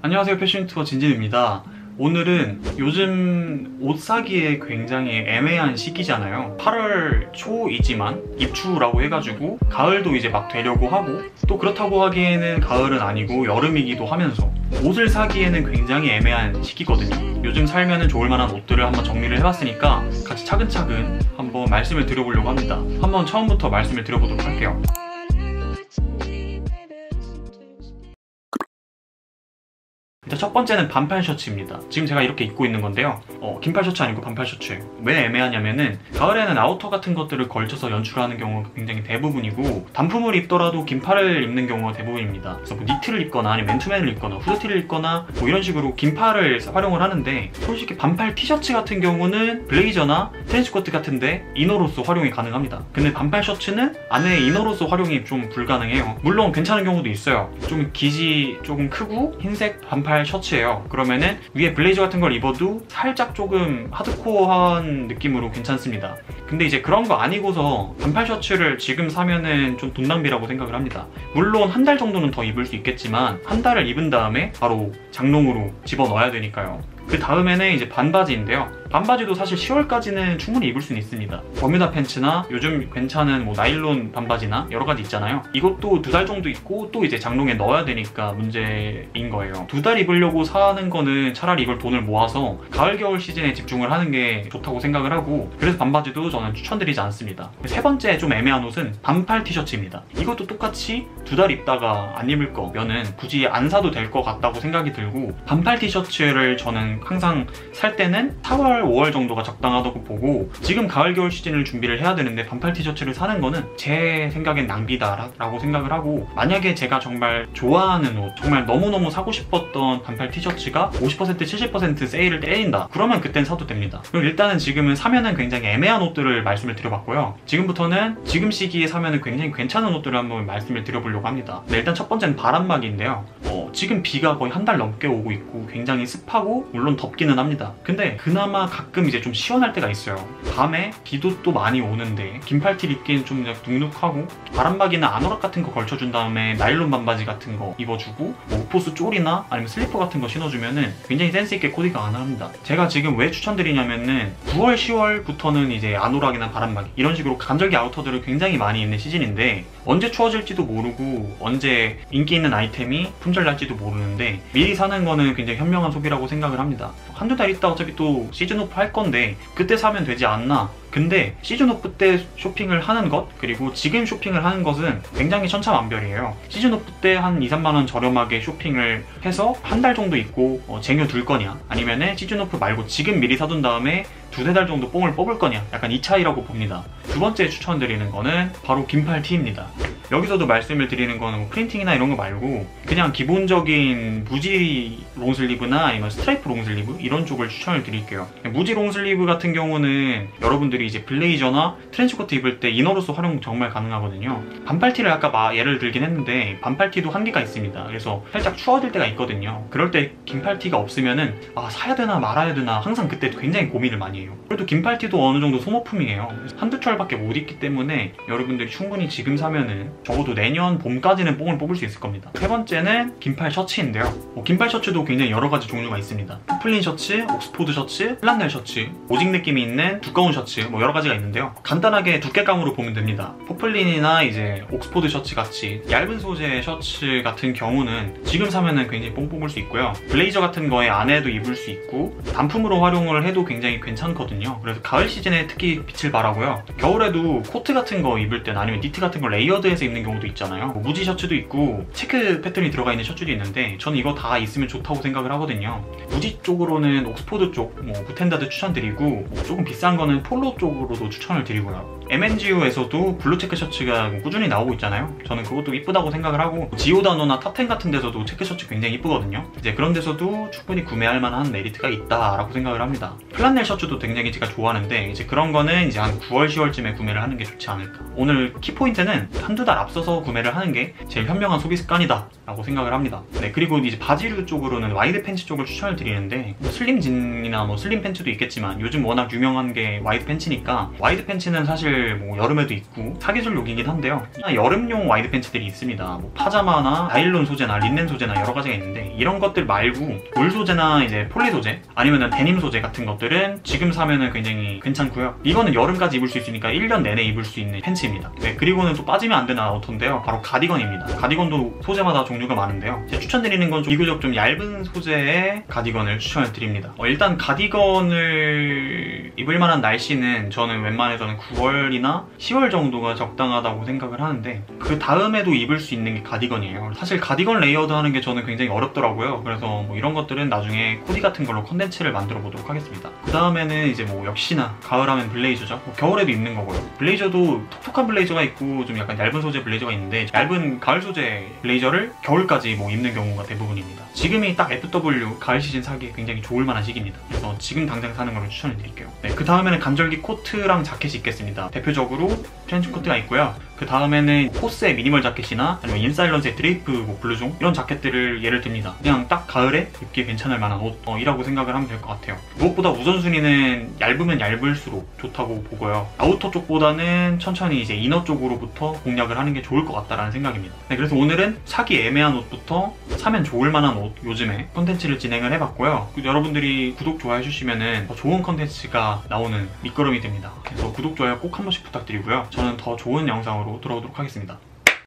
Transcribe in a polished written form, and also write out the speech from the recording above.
안녕하세요, 패션 유튜버 진진입니다. 오늘은 요즘 옷 사기에 굉장히 애매한 시기잖아요. 8월 초이지만 입추라고 해가지고 가을도 이제 막 되려고 하고, 또 그렇다고 하기에는 가을은 아니고 여름이기도 하면서 옷을 사기에는 굉장히 애매한 시기거든요. 요즘 살면은 좋을 만한 옷들을 한번 정리를 해봤으니까 같이 차근차근 한번 말씀을 드려보려고 합니다. 한번 처음부터 말씀을 드려보도록 할게요. 일단 첫 번째는 반팔 셔츠입니다. 지금 제가 이렇게 입고 있는 건데요. 긴팔 셔츠 아니고 반팔 셔츠예요. 왜 애매하냐면은 가을에는 아우터 같은 것들을 걸쳐서 연출하는 경우가 굉장히 대부분이고, 단품을 입더라도 긴팔을 입는 경우가 대부분입니다. 그래서 뭐 니트를 입거나 아니면 맨투맨을 입거나 후드티를 입거나 뭐 이런 식으로 긴팔을 활용을 하는데, 솔직히 반팔 티셔츠 같은 경우는 블레이저나 트렌치코트 같은데 이너로서 활용이 가능합니다. 근데 반팔 셔츠는 안에 이너로서 활용이 좀 불가능해요. 물론 괜찮은 경우도 있어요. 좀 기지 조금 크고 흰색 반팔 셔츠예요. 그러면은 위에 블레이저 같은 걸 입어도 살짝 조금 하드코어한 느낌으로 괜찮습니다. 근데 이제 그런 거 아니고서 반팔 셔츠를 지금 사면은 좀 돈 낭비라고 생각을 합니다. 물론 한 달 정도는 더 입을 수 있겠지만 한 달을 입은 다음에 바로 장롱으로 집어넣어야 되니까요. 그 다음에는 이제 반바지인데요. 반바지도 사실 10월까지는 충분히 입을 수는 있습니다. 버뮤다 팬츠나 요즘 괜찮은 뭐 나일론 반바지나 여러 가지 있잖아요. 이것도 2달 정도 입고 또 이제 장롱에 넣어야 되니까 문제인 거예요. 2달 입으려고 사는 거는 차라리 이걸 돈을 모아서 가을 겨울 시즌에 집중을 하는 게 좋다고 생각을 하고, 그래서 반바지도 저는 추천드리지 않습니다. 세 번째 좀 애매한 옷은 반팔 티셔츠입니다. 이것도 똑같이 2달 입다가 안 입을 거면은 굳이 안 사도 될 것 같다고 생각이 들고, 반팔 티셔츠를 저는 항상 살 때는 4월, 5월 정도가 적당하다고 보고, 지금 가을 겨울 시즌을 준비를 해야 되는데 반팔 티셔츠를 사는 거는 제 생각엔 낭비다라고 생각을 하고, 만약에 제가 정말 좋아하는 옷, 정말 너무너무 사고 싶었던 반팔 티셔츠가 50% 70% 세일을 때린다, 그러면 그땐 사도 됩니다. 그럼 일단은 지금은 사면은 굉장히 애매한 옷들을 말씀을 드려봤고요. 지금부터는 지금 시기에 사면은 굉장히 괜찮은 옷들을 한번 말씀을 드려보려고 합니다. 네, 일단 첫 번째는 바람막이인데요. 지금 비가 거의 한 달 넘게 오고 있고 굉장히 습하고 물론 덥기는 합니다. 근데 그나마 가끔 이제 좀 시원할 때가 있어요. 밤에 비도 또 많이 오는데 긴팔티를 입기엔 좀 눅눅하고, 바람막이나 아노락 같은 거 걸쳐준 다음에 나일론 반바지 같은 거 입어주고 뭐 오포스 쫄이나 아니면 슬리퍼 같은 거 신어주면은 굉장히 센스있게 코디가 가능합니다. 제가 지금 왜 추천드리냐면은 9월, 10월부터는 이제 아노락이나 바람막이 이런 식으로 간절기 아우터들을 굉장히 많이 입는 시즌인데, 언제 추워질지도 모르고 언제 인기 있는 아이템이 품절날지도 모르는데 미리 사는 거는 굉장히 현명한 소비라고 생각을 합니다. 한두 달 있다 어차피 또 시즌 오프 할 건데 그때 사면 되지 않나? 근데 시즌 오프 때 쇼핑을 하는 것, 그리고 지금 쇼핑을 하는 것은 굉장히 천차만별이에요. 시즌 오프 때 한 2, 3만원 저렴하게 쇼핑을 해서 한 달 정도 입고 쟁여둘 거냐, 아니면은 시즌 오프 말고 지금 미리 사둔 다음에 2~3달 정도 뽕을 뽑을 거냐, 약간 이 차이라고 봅니다. 두 번째 추천드리는 거는 바로 긴팔 티입니다. 여기서도 말씀을 드리는 거는 뭐 프린팅이나 이런 거 말고 그냥 기본적인 무지 롱슬리브나 아니면 스트라이프 롱슬리브 이런 쪽을 추천을 드릴게요. 무지 롱슬리브 같은 경우는 여러분들이 이제 블레이저나 트렌치코트 입을 때 이너로서 활용 정말 가능하거든요. 반팔티를 아까 예를 들긴 했는데 반팔티도 한계가 있습니다. 그래서 살짝 추워질 때가 있거든요. 그럴 때 긴팔티가 없으면은 사야 되나 말아야 되나 항상 그때 굉장히 고민을 많이 해요. 그래도 긴팔티도 어느 정도 소모품이에요. 한두 켤밖에 못 입기 때문에 여러분들이 충분히 지금 사면은 적어도 내년 봄까지는 뽕을 뽑을 수 있을 겁니다. 세 번째는 긴팔 셔츠인데요. 긴팔 셔츠도 굉장히 여러 가지 종류가 있습니다. 포플린 셔츠, 옥스포드 셔츠, 플란넬 셔츠, 오직 느낌이 있는 두꺼운 셔츠, 뭐 여러 가지가 있는데요. 간단하게 두께감으로 보면 됩니다. 포플린이나 이제 옥스포드 셔츠 같이 얇은 소재 셔츠 같은 경우는 지금 사면은 굉장히 뽕 뽑을 수 있고요. 블레이저 같은 거에 안에도 입을 수 있고 단품으로 활용을 해도 굉장히 괜찮거든요. 그래서 가을 시즌에 특히 빛을 발하고요. 겨울에도 코트 같은 거 입을 때나 아니면 니트 같은 거 레이어드해서 입는 경우도 있잖아요. 뭐 무지 셔츠도 있고 체크 패턴이 들어가 있는 셔츠도 있는데 저는 이거 다 있으면 좋다고 생각을 하거든요. 무지 쪽으로는 옥스포드 쪽, 뭐 구텐다드 추천드리고, 조금 비싼 거는 폴로 쪽으로도 추천을 드리고요. MNGU에서도 블루 체크 셔츠가 꾸준히 나오고 있잖아요. 저는 그것도 이쁘다고 생각을 하고, 지오다노나 탑10 같은 데서도 체크 셔츠 굉장히 이쁘거든요. 이제 그런 데서도 충분히 구매할 만한 메리트가 있다라고 생각을 합니다. 플란넬 셔츠도 굉장히 제가 좋아하는데 이제 그런 거는 이제 한 9월, 10월쯤에 구매를 하는 게 좋지 않을까. 오늘 키포인트는 한두 달 앞서서 구매를 하는 게 제일 현명한 소비 습관이다 라고 라고 생각을 합니다. 네, 그리고 이제 바지류 쪽으로는 와이드 팬츠 쪽을 추천을 드리는데 슬림 진이나 뭐 슬림 팬츠도 있겠지만 요즘 워낙 유명한 게 와이드 팬츠니까 와이드 팬츠는 사실 뭐 여름에도 있고 사계절용이긴 한데요. 여름용 와이드 팬츠들이 있습니다. 뭐 파자마나 나일론 소재나 린넨 소재나 여러 가지가 있는데 이런 것들 말고 울 소재나 이제 폴리 소재 아니면 데님 소재 같은 것들은 지금 사면은 굉장히 괜찮고요. 이거는 여름까지 입을 수 있으니까 1년 내내 입을 수 있는 팬츠입니다. 네, 그리고는 또 빠지면 안 되는 아우터인데요. 바로 가디건입니다. 가디건도 소재마다 종류가 많은데요. 제가 추천드리는 건 비교적 좀 얇은 소재의 가디건을 추천을 드립니다. 일단 가디건을 입을 만한 날씨는 저는 웬만해서는 9월이나 10월 정도가 적당하다고 생각을 하는데 그 다음에도 입을 수 있는 게 가디건이에요. 사실 가디건 레이어드 하는 게 저는 굉장히 어렵더라고요. 그래서 뭐 이런 것들은 나중에 코디 같은 걸로 컨텐츠를 만들어 보도록 하겠습니다. 그 다음에는 이제 뭐 역시나 가을하면 블레이저죠. 뭐 겨울에도 입는 거고요. 블레이저도 톡톡한 블레이저가 있고 좀 약간 얇은 소재 블레이저가 있는데 얇은 가을 소재 블레이저를 겨울까지 뭐 입는 경우가 대부분입니다. 지금이 딱 FW 가을 시즌 사기에 굉장히 좋을 만한 시기입니다. 그래서 지금 당장 사는 걸 추천해 드릴게요. 네, 그 다음에는 간절기 코트랑 자켓이 있겠습니다. 대표적으로 트렌치 코트가 있고요. 그 다음에는 포스의 미니멀 자켓이나 아니면 인사일런스의 드레이프 뭐 블루종 이런 자켓들을 예를 듭니다. 그냥 딱 가을에 입기 괜찮을 만한 옷이라고 생각을 하면 될 것 같아요. 무엇보다 우선순위는 얇으면 얇을수록 좋다고 보고요. 아우터 쪽보다는 천천히 이제 이너 쪽으로부터 공략을 하는 게 좋을 것 같다라는 생각입니다. 네, 그래서 오늘은 사기 애매한 옷부터 사면 좋을 만한 옷 요즘에 콘텐츠를 진행을 해봤고요. 여러분들이 구독, 좋아해 주시면은 더 좋은 콘텐츠가 나오는 밑거름이 됩니다. 그래서 구독, 좋아요 꼭 한 번씩 부탁드리고요. 저는 더 좋은 영상으로 돌아오도록 하겠습니다.